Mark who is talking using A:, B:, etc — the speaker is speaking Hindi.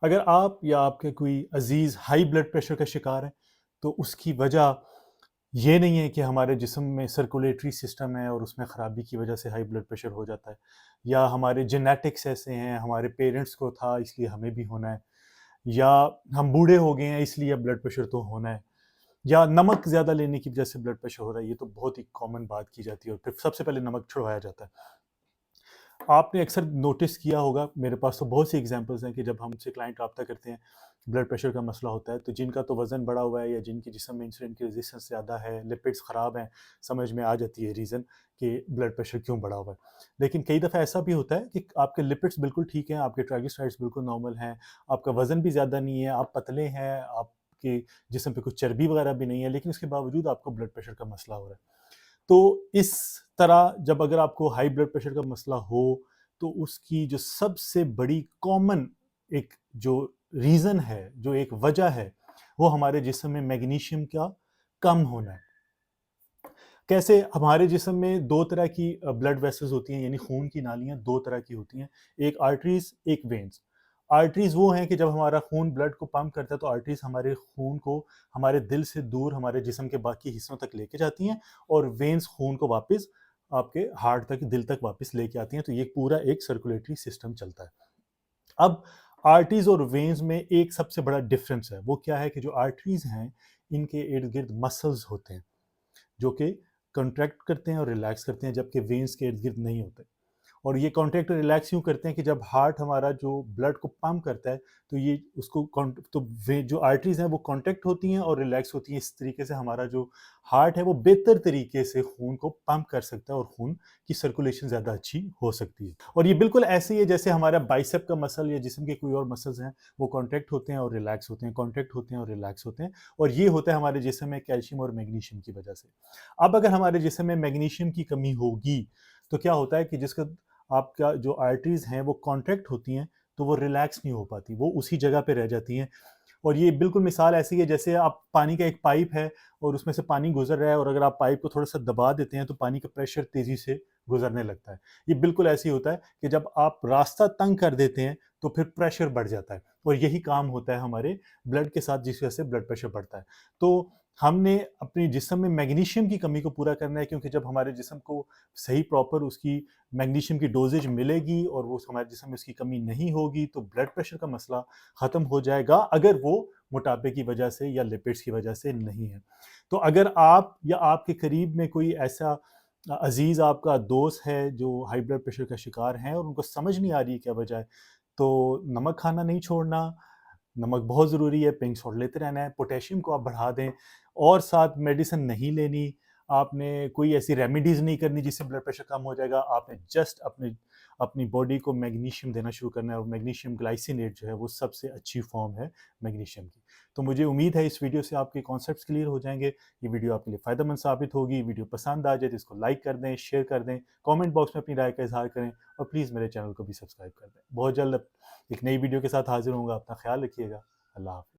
A: अगर आप या आपके कोई अजीज़ हाई ब्लड प्रेशर का शिकार है, तो उसकी वजह ये नहीं है कि हमारे जिस्म में सर्कुलेटरी सिस्टम है और उसमें ख़राबी की वजह से हाई ब्लड प्रेशर हो जाता है, या हमारे जेनेटिक्स ऐसे हैं, हमारे पेरेंट्स को था इसलिए हमें भी होना है, या हम बूढ़े हो गए हैं इसलिए अब ब्लड प्रेशर तो होना है, या नमक ज़्यादा लेने की वजह से ब्लड प्रेशर हो रहा है। ये तो बहुत ही कॉमन बात की जाती है और फिर सबसे पहले नमक छुड़वाया जाता है। आपने अक्सर नोटिस किया होगा, मेरे पास तो बहुत सी एग्जांपल्स हैं कि जब हमसे क्लाइंट रब्ता करते हैं, ब्लड प्रेशर का मसला होता है, तो जिनका तो वज़न बढ़ा हुआ है या जिनके जिस्म में इंसुलिन की रेजिस्टेंस ज़्यादा है, लिपिड्स ख़राब हैं, समझ में आ जाती है रीज़न कि ब्लड प्रेशर क्यों बढ़ा हुआ है। लेकिन कई दफ़ा ऐसा भी होता है कि आपके लिपिड्स बिल्कुल ठीक हैं, आपके ट्राइग्लिसराइड्स बिल्कुल नॉर्मल हैं, आपका वज़न भी ज़्यादा नहीं है, आप पतले हैं, आपके जिस्म पे कुछ चर्बी वगैरह भी नहीं है, लेकिन उसके बावजूद आपको ब्लड प्रेशर का मसला हो रहा है। तो इस तरह जब अगर आपको हाई ब्लड प्रेशर का मसला हो, तो उसकी जो सबसे बड़ी कॉमन एक जो रीज़न है, जो एक वजह है, वो हमारे जिस्म में मैग्नीशियम का कम होना है। कैसे? हमारे जिस्म में 2 तरह की ब्लड वेसल्स होती हैं, यानी खून की नालियाँ 2 तरह की होती हैं, एक आर्टरीज़, एक वेन्स। आर्टरीज़ वो हैं कि जब हमारा खून ब्लड को पंप करता है, तो आर्टरीज़ हमारे खून को हमारे दिल से दूर हमारे जिस्म के बाकी हिस्सों तक लेके जाती हैं, और वेन्स खून को वापस आपके हार्ट तक, दिल तक वापस लेके आती हैं, तो ये पूरा एक सर्कुलेटरी सिस्टम चलता है। अब आर्टरीज़ और वेन्स में एक सबसे बड़ा डिफरेंस है, वो क्या है कि जो आर्टरीज़ हैं, इनके इर्द-गिर्द मसल्स होते हैं, जो कि कॉन्ट्रैक्ट करते हैं और रिलैक्स करते हैं, जबकि वेन्स के इर्द-गिर्द नहीं होते। और ये कॉन्ट्रैक्ट और रिलैक्स यूँ करते हैं कि जब हार्ट हमारा जो ब्लड को पंप करता है, तो ये उसको तो वे जो आर्टरीज़ हैं वो कॉन्ट्रैक्ट होती हैं और रिलैक्स होती हैं। इस तरीके से हमारा जो हार्ट है वो बेहतर तरीके से खून को पंप कर सकता है और खून की सर्कुलेशन ज़्यादा अच्छी हो सकती है। और ये बिल्कुल ऐसे ही है जैसे हमारा बाइसेप का मसल या जिस्म के कोई और मसल्स हैं, वो कॉन्ट्रैक्ट होते हैं और रिलैक्स होते हैं, कॉन्ट्रैक्ट होते हैं और रिलैक्स होते हैं, और ये होता है हमारे जिस्म में कैल्शियम और मैग्नीशियम की वजह से। अब अगर हमारे जिस्म में मैग्नीशियम की कमी होगी, तो क्या होता है कि जिसका आपका जो आर्टरीज़ हैं वो कॉन्ट्रैक्ट होती हैं, तो वो रिलैक्स नहीं हो पाती, वो उसी जगह पे रह जाती हैं। और ये बिल्कुल मिसाल ऐसी है जैसे आप पानी का एक पाइप है और उसमें से पानी गुज़र रहा है, और अगर आप पाइप को थोड़ा-सा दबा देते हैं, तो पानी का प्रेशर तेज़ी से गुज़रने लगता है। ये बिल्कुल ऐसे ही होता है कि जब आप रास्ता तंग कर देते हैं, तो फिर प्रेशर बढ़ जाता है, और यही काम होता है हमारे ब्लड के साथ, जिस वजह से ब्लड प्रेशर बढ़ता है। तो हमने अपने जिस्म में मैग्नीशियम की कमी को पूरा करना है, क्योंकि जब हमारे जिस्म को सही प्रॉपर उसकी मैग्नीशियम की डोज़ेज मिलेगी और वो हमारे जिस्म में उसकी कमी नहीं होगी, तो ब्लड प्रेशर का मसला ख़त्म हो जाएगा, अगर वो मोटापे की वजह से या लिपिड्स की वजह से नहीं है। तो अगर आप या आपके करीब में कोई ऐसा अज़ीज़ आपका दोस्त है जो हाई ब्लड प्रेशर का शिकार है और उनको समझ नहीं आ रही है क्या वजह है, तो नमक खाना नहीं छोड़ना, नमक बहुत ज़रूरी है, पिंक सॉल्ट लेते रहना है, पोटेशियम को आप बढ़ा दें, और साथ मेडिसिन नहीं लेनी, आपने कोई ऐसी रेमेडीज़ नहीं करनी जिससे ब्लड प्रेशर कम हो जाएगा, आपने जस्ट अपनी अपनी बॉडी को मैग्नीशियम देना शुरू करना है, और मैग्नीशियम ग्लाइसिनेट जो है वो सबसे अच्छी फॉर्म है मैग्नीशियम की। तो मुझे उम्मीद है इस वीडियो से आपके कॉन्सेप्ट्स क्लियर हो जाएँगे, ये वीडियो आपके लिए फ़ायदेमंद साबित होगी। वीडियो पसंद आ जाए तो इसको लाइक कर दें, शेयर कर दें, कमेंट बॉक्स में अपनी राय का इज़हार करें, और प्लीज़ मेरे चैनल को भी सब्सक्राइब कर दें। बहुत जल्द एक नई वीडियो के साथ हाज़िर होऊँगा, अपना ख़्याल रखिएगा। अल्लाह हाफ़िज़।